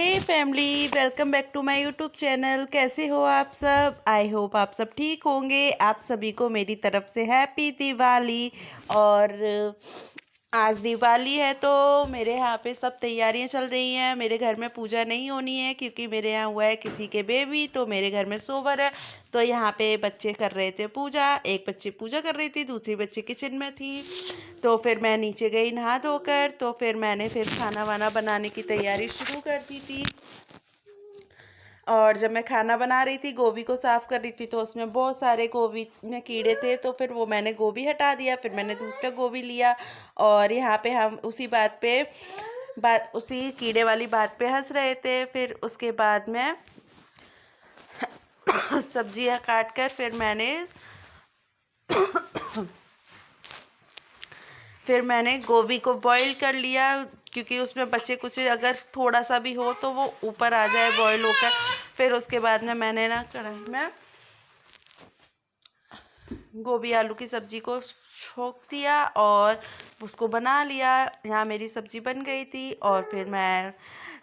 Hey family, welcome back to my YouTube channel. कैसे हो आप सब? आई होप आप सब ठीक होंगे। आप सभी को मेरी तरफ से हैप्पी दिवाली। और आज दिवाली है तो मेरे यहाँ पे सब तैयारियां चल रही हैं। मेरे घर में पूजा नहीं होनी है क्योंकि मेरे यहाँ हुआ है किसी के बेबी, तो मेरे घर में सोवर है। तो यहाँ पे बच्चे कर रहे थे पूजा। एक बच्ची पूजा कर रही थी, दूसरी बच्ची किचन में थी। तो फिर मैं नीचे गई नहा धोकर। तो फिर मैंने खाना वाना बनाने की तैयारी शुरू कर दी थी। और जब मैं खाना बना रही थी, गोभी को साफ़ कर रही थी, तो उसमें बहुत सारे गोभी में कीड़े थे। तो फिर वो मैंने गोभी हटा दिया, फिर मैंने दूसरा गोभी लिया। और यहाँ पे हम उसी उसी कीड़े वाली बात पे हंस रहे थे। फिर उसके बाद में सब्जियां काट कर फिर मैंने गोभी को बॉईल कर लिया, क्योंकि उसमें बचे कुछ अगर थोड़ा सा भी हो तो वो ऊपर आ जाए बॉईल होकर। फिर उसके बाद में मैंने कढ़ाई में गोभी आलू की सब्ज़ी को छोंक दिया और उसको बना लिया। यहाँ मेरी सब्ज़ी बन गई थी और फिर मैं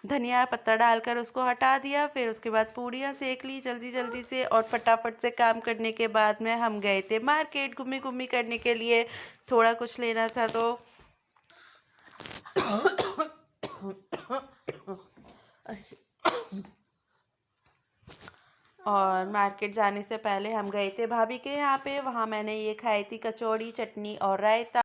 धनिया पत्ता डालकर उसको हटा दिया। फिर उसके बाद पूड़ियाँ सेक ली जल्दी जल्दी से। और फटाफट से काम करने के बाद में हम गए थे मार्केट घूमी घूमी करने के लिए, थोड़ा कुछ लेना था। तो और मार्केट जाने से पहले हम गए थे भाभी के यहाँ पे। वहाँ मैंने ये खाई थी कचौड़ी, चटनी और रायता।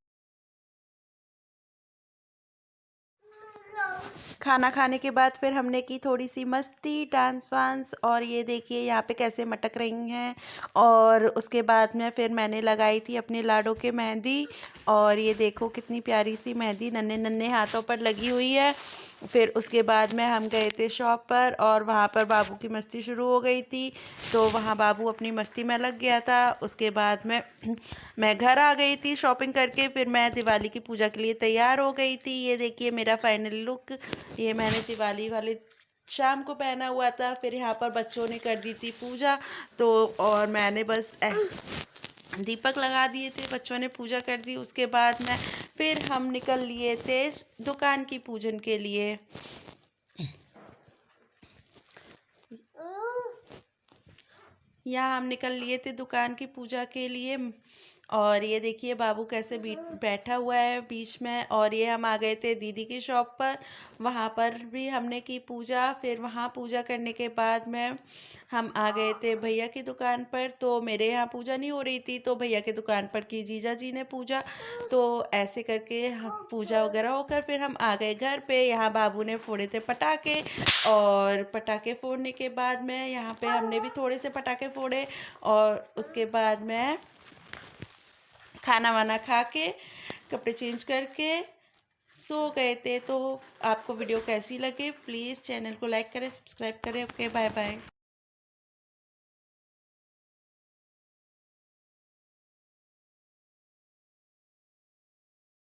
खाना खाने के बाद फिर हमने की थोड़ी सी मस्ती, डांस वांस। और ये देखिए यहाँ पे कैसे मटक रही हैं। और उसके बाद में फिर मैंने लगाई थी अपने लाडो के मेहंदी। और ये देखो कितनी प्यारी सी मेहंदी नन्हे नन्हे हाथों पर लगी हुई है। फिर उसके बाद में हम गए थे शॉप पर और वहाँ पर बाबू की मस्ती शुरू हो गई थी। तो वहाँ बाबू अपनी मस्ती में लग गया था। उसके बाद में मैं घर आ गई थी शॉपिंग करके। फिर मैं दिवाली की पूजा के लिए तैयार हो गई थी। ये देखिए मेरा फाइनल लुक। ये मैंने दिवाली वाले शाम को पहना हुआ था। फिर यहाँ पर बच्चों ने कर दी थी पूजा। तो और मैंने बस दीपक लगा दिए थे, बच्चों ने पूजा कर दी। उसके बाद में फिर हम निकल लिए थे दुकान की पूजन के लिए। यहाँ हम निकल लिए थे दुकान की पूजा के लिए। और ये देखिए बाबू कैसे बैठा हुआ है बीच में। और ये हम आ गए थे दीदी की शॉप पर। वहाँ पर भी हमने की पूजा। फिर वहाँ पूजा करने के बाद में हम आ गए थे भैया की दुकान पर। तो मेरे यहाँ पूजा नहीं हो रही थी, तो भैया की दुकान पर की जीजा जी ने पूजा। तो ऐसे करके हम पूजा वगैरह होकर फिर हम आ गए घर पे। यहाँ बाबू ने फोड़े थे पटाखे। और पटाखे फोड़ने के बाद में यहाँ पे हमने भी थोड़े से पटाखे फोड़े। और उसके बाद में खाना वाना खा के कपड़े चेंज करके सो गए थे। तो आपको वीडियो कैसी लगे, प्लीज़ चैनल को लाइक करें, सब्सक्राइब करें। Okay, bye bye.